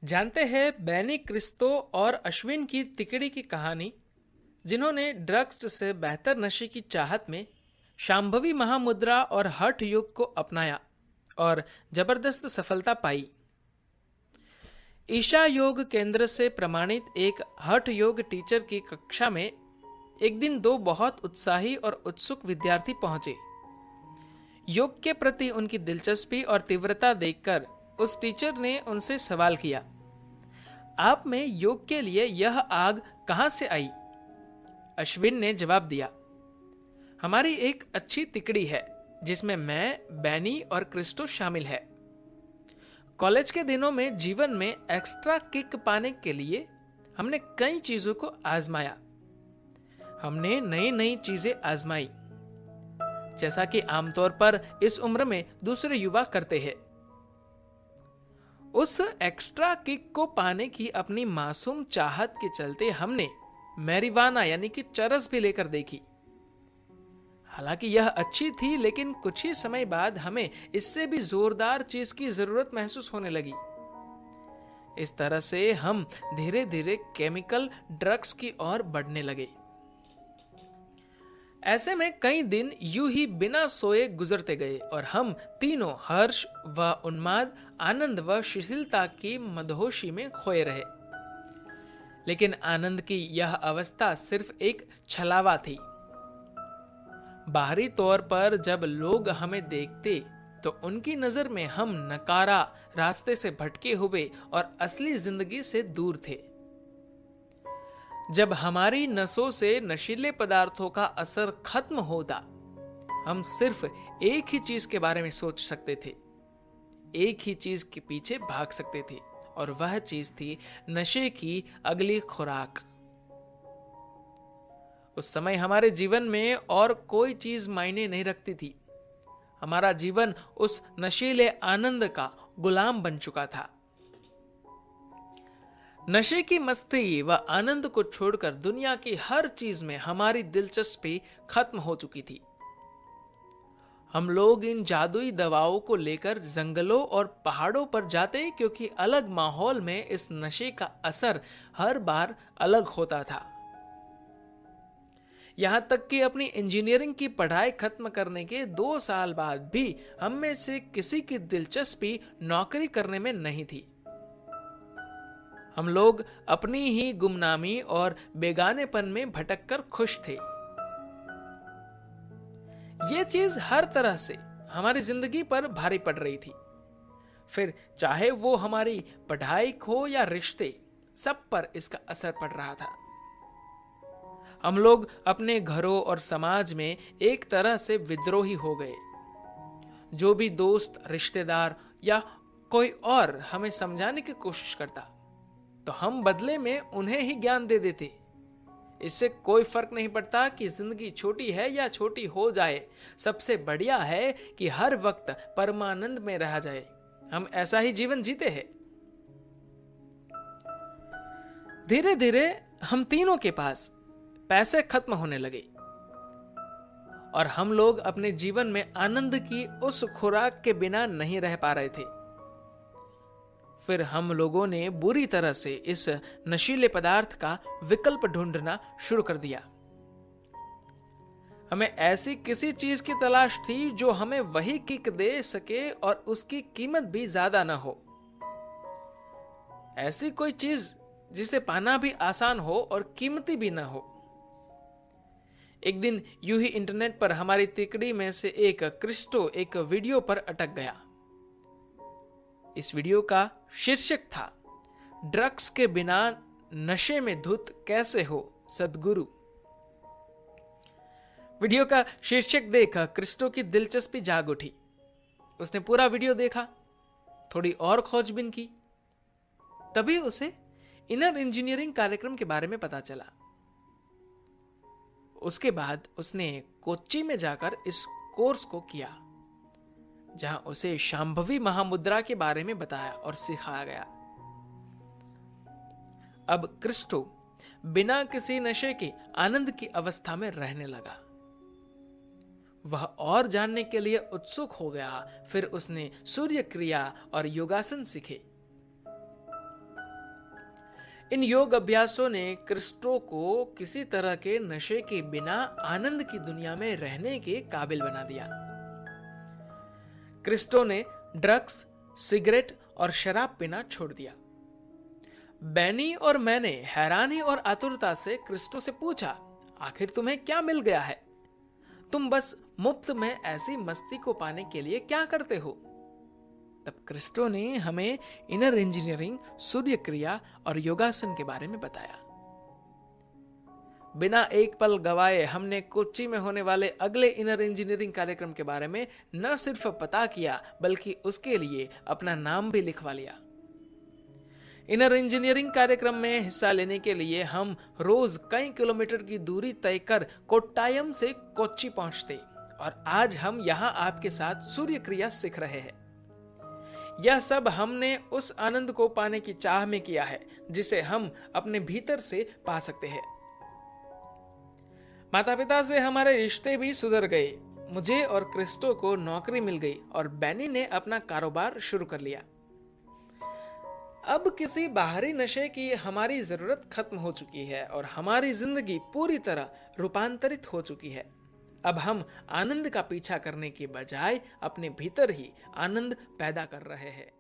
जानते हैं बैनी क्रिस्तो और अश्विन की तिकड़ी की कहानी, जिन्होंने ड्रग्स से बेहतर नशे की चाहत में शांभवी महामुद्रा और हठ योग को अपनाया और जबरदस्त सफलता पाई। ईशा योग केंद्र से प्रमाणित एक हठ योग टीचर की कक्षा में एक दिन दो बहुत उत्साही और उत्सुक विद्यार्थी पहुंचे। योग के प्रति उनकी दिलचस्पी और तीव्रता देखकर उस टीचर ने उनसे सवाल किया, आप में योग के लिए यह आग कहां से आई? अश्विन ने जवाब दिया, हमारी एक अच्छी तिकड़ी है जिसमें मैं, बैनी और क्रिस्टो शामिल है। कॉलेज के दिनों में जीवन में एक्स्ट्रा किक पाने के लिए हमने कई चीजों को आजमाया। हमने नई नई चीजें आजमाई, जैसा कि आमतौर पर इस उम्र में दूसरे युवा करते हैं। उस एक्स्ट्रा किक को पाने की अपनी मासूम चाहत के चलते हमने मैरिवाना यानी कि चरस भी लेकर देखी। हालांकि यह अच्छी थी, लेकिन कुछ ही समय बाद हमें इससे भी जोरदार चीज की जरूरत महसूस होने लगी। इस तरह से हम धीरे धीरे केमिकल ड्रग्स की ओर बढ़ने लगे। ऐसे में कई दिन यूं ही बिना सोए गुजरते गए और हम तीनों हर्ष व उन्माद, आनंद व शिथिलता की मदहोशी में खोए रहे। लेकिन आनंद की यह अवस्था सिर्फ एक छलावा थी। बाहरी तौर पर जब लोग हमें देखते तो उनकी नजर में हम नकारा, रास्ते से भटके हुए और असली जिंदगी से दूर थे। जब हमारी नसों से नशीले पदार्थों का असर खत्म होता, हम सिर्फ एक ही चीज के बारे में सोच सकते थे, एक ही चीज के पीछे भाग सकते थे, और वह चीज थी नशे की अगली खुराक। उस समय हमारे जीवन में और कोई चीज मायने नहीं रखती थी। हमारा जीवन उस नशीले आनंद का गुलाम बन चुका था। नशे की मस्ती व आनंद को छोड़कर दुनिया की हर चीज में हमारी दिलचस्पी खत्म हो चुकी थी। हम लोग इन जादुई दवाओं को लेकर जंगलों और पहाड़ों पर जाते, क्योंकि अलग माहौल में इस नशे का असर हर बार अलग होता था। यहां तक कि अपनी इंजीनियरिंग की पढ़ाई खत्म करने के 2 साल बाद भी हम में से किसी की दिलचस्पी नौकरी करने में नहीं थी। हम लोग अपनी ही गुमनामी और बेगानेपन में भटककर खुश थे। यह चीज हर तरह से हमारी जिंदगी पर भारी पड़ रही थी। फिर चाहे वो हमारी पढ़ाई हो या रिश्ते, सब पर इसका असर पड़ रहा था। हम लोग अपने घरों और समाज में एक तरह से विद्रोही हो गए। जो भी दोस्त, रिश्तेदार या कोई और हमें समझाने की कोशिश करता, तो हम बदले में उन्हें ही ज्ञान दे देते। इससे कोई फर्क नहीं पड़ता कि जिंदगी छोटी है या छोटी हो जाए, सबसे बढ़िया है कि हर वक्त परमानंद में रहा जाए। हम ऐसा ही जीवन जीते हैं। धीरे धीरे हम तीनों के पास पैसे खत्म होने लगे और हम लोग अपने जीवन में आनंद की उस खुराक के बिना नहीं रह पा रहे थे। फिर हम लोगों ने बुरी तरह से इस नशीले पदार्थ का विकल्प ढूंढना शुरू कर दिया। हमें ऐसी किसी चीज की तलाश थी जो हमें वही किक दे सके और उसकी कीमत भी ज्यादा ना हो। ऐसी कोई चीज जिसे पाना भी आसान हो और कीमती भी ना हो। एक दिन यूं ही इंटरनेट पर हमारी तिकड़ी में से एक क्रिस्टो एक वीडियो पर अटक गया। इस वीडियो का शीर्षक था, ड्रग्स के बिना नशे में धुत कैसे हो सद्गुरु। वीडियो का शीर्षक देख क्रिस्टो की दिलचस्पी जाग उठी। उसने पूरा वीडियो देखा, थोड़ी और खोजबीन की। तभी उसे इनर इंजीनियरिंग कार्यक्रम के बारे में पता चला। उसके बाद उसने कोच्चि में जाकर इस कोर्स को किया, जहां उसे शांभवी महामुद्रा के बारे में बताया और सिखाया गया। अब क्रिस्टो बिना किसी नशे के आनंद की अवस्था में रहने लगा। वह और जानने के लिए उत्सुक हो गया। फिर उसने सूर्य क्रिया और योगासन सीखे। इन योग अभ्यासों ने क्रिस्टो को किसी तरह के नशे के बिना आनंद की दुनिया में रहने के काबिल बना दिया। क्रिस्टो ने ड्रग्स, सिगरेट और शराब पीना छोड़ दिया। बैनी और मैंने हैरानी और आतुरता से क्रिस्टो से पूछा, आखिर तुम्हें क्या मिल गया है? तुम बस मुफ्त में ऐसी मस्ती को पाने के लिए क्या करते हो? तब क्रिस्टो ने हमें इनर इंजीनियरिंग, सूर्य क्रिया और योगासन के बारे में बताया। बिना एक पल गवाए हमने कोच्चि में होने वाले अगले इनर इंजीनियरिंग कार्यक्रम के बारे में न सिर्फ पता किया बल्कि उसके लिए अपना नाम भी लिखवा लिया। इनर इंजीनियरिंग कार्यक्रम में हिस्सा लेने के लिए हम रोज कई किलोमीटर की दूरी तय कर कोट्टायम से कोच्चि पहुंचते और आज हम यहां आपके साथ सूर्य क्रिया सीख रहे हैं। यह सब हमने उस आनंद को पाने की चाह में किया है जिसे हम अपने भीतर से पा सकते हैं। माता पिता से हमारे रिश्ते भी सुधर गए। मुझे और क्रिस्टो को नौकरी मिल गई और बैनी ने अपना कारोबार शुरू कर लिया। अब किसी बाहरी नशे की हमारी जरूरत खत्म हो चुकी है और हमारी जिंदगी पूरी तरह रूपांतरित हो चुकी है। अब हम आनंद का पीछा करने के बजाय अपने भीतर ही आनंद पैदा कर रहे हैं।